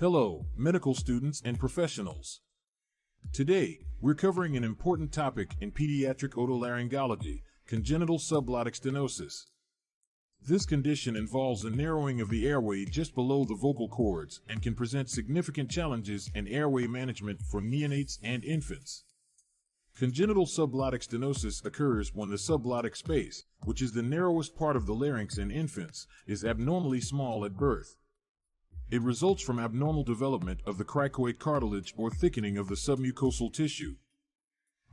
Hello, medical students and professionals. Today, we're covering an important topic in pediatric otolaryngology, congenital subglottic stenosis. This condition involves a narrowing of the airway just below the vocal cords and can present significant challenges in airway management for neonates and infants. Congenital subglottic stenosis occurs when the subglottic space, which is the narrowest part of the larynx in infants, is abnormally small at birth. It results from abnormal development of the cricoid cartilage or thickening of the submucosal tissue.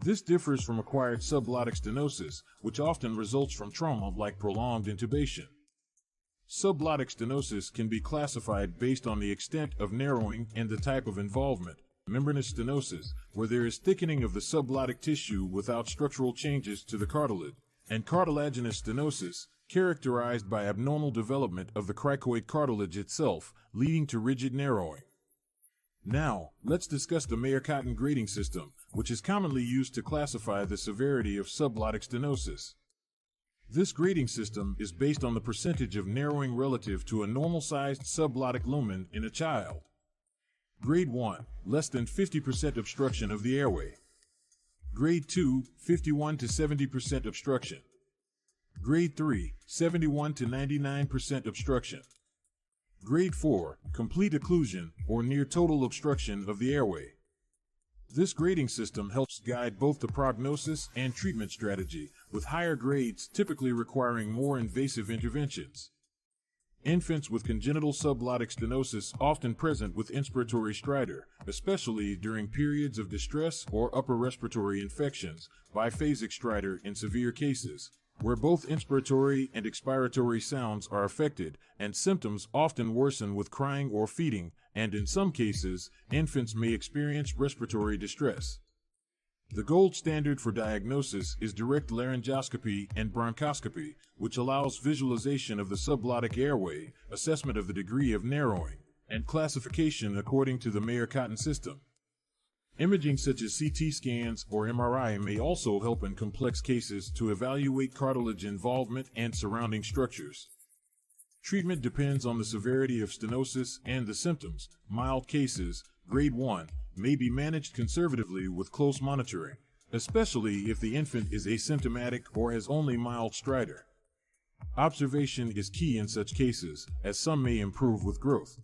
This differs from acquired subglottic stenosis, which often results from trauma like prolonged intubation. Subglottic stenosis can be classified based on the extent of narrowing and the type of involvement. Membranous stenosis, where there is thickening of the subglottic tissue without structural changes to the cartilage, and cartilaginous stenosis, characterized by abnormal development of the cricoid cartilage itself, leading to rigid narrowing. Now, let's discuss the Mayer-Cotton grading system, which is commonly used to classify the severity of subglottic stenosis. This grading system is based on the percentage of narrowing relative to a normal-sized subglottic lumen in a child. Grade 1, less than 50% obstruction of the airway. Grade 2, 51 to 70% obstruction. Grade 3, 71 to 99% obstruction. Grade 4, complete occlusion or near total obstruction of the airway. This grading system helps guide both the prognosis and treatment strategy, with higher grades typically requiring more invasive interventions. Infants with congenital subglottic stenosis often present with inspiratory stridor, especially during periods of distress or upper respiratory infections, biphasic stridor in severe cases, where both inspiratory and expiratory sounds are affected, and symptoms often worsen with crying or feeding, and in some cases, infants may experience respiratory distress. The gold standard for diagnosis is direct laryngoscopy and bronchoscopy, which allows visualization of the subglottic airway, assessment of the degree of narrowing, and classification according to the Mayer-Cotton system. Imaging such as CT scans or MRI may also help in complex cases to evaluate cartilage involvement and surrounding structures. Treatment depends on the severity of stenosis and the symptoms. Mild cases, grade 1, may be managed conservatively with close monitoring, especially if the infant is asymptomatic or has only mild stridor. Observation is key in such cases, as some may improve with growth.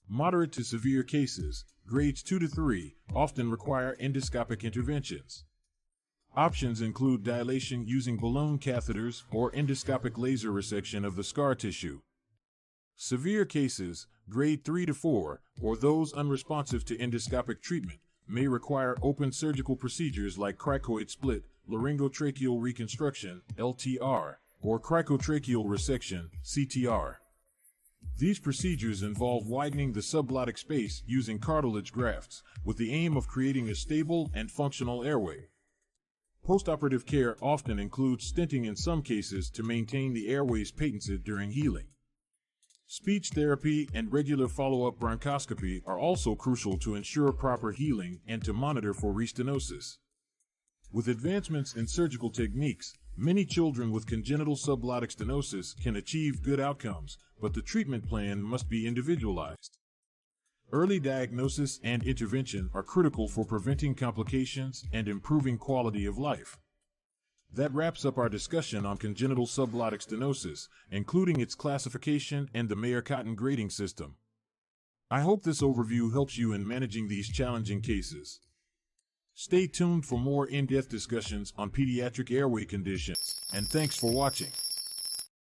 Moderate to severe cases, grades 2 to 3, often require endoscopic interventions. Options include dilation using balloon catheters or endoscopic laser resection of the scar tissue. Severe cases, grade 3 to 4, or those unresponsive to endoscopic treatment, may require open surgical procedures like cricoid split, laryngotracheal reconstruction, LTR, or cricotracheal resection, CTR. These procedures involve widening the subglottic space using cartilage grafts, with the aim of creating a stable and functional airway. Postoperative care often includes stenting in some cases to maintain the airway's patency during healing. Speech therapy and regular follow-up bronchoscopy are also crucial to ensure proper healing and to monitor for restenosis. With advancements in surgical techniques, many children with congenital subglottic stenosis can achieve good outcomes, but the treatment plan must be individualized. Early diagnosis and intervention are critical for preventing complications and improving quality of life. That wraps up our discussion on congenital subglottic stenosis, including its classification and the Mayer-Cotton grading system. I hope this overview helps you in managing these challenging cases. Stay tuned for more in-depth discussions on pediatric airway conditions, and thanks for watching.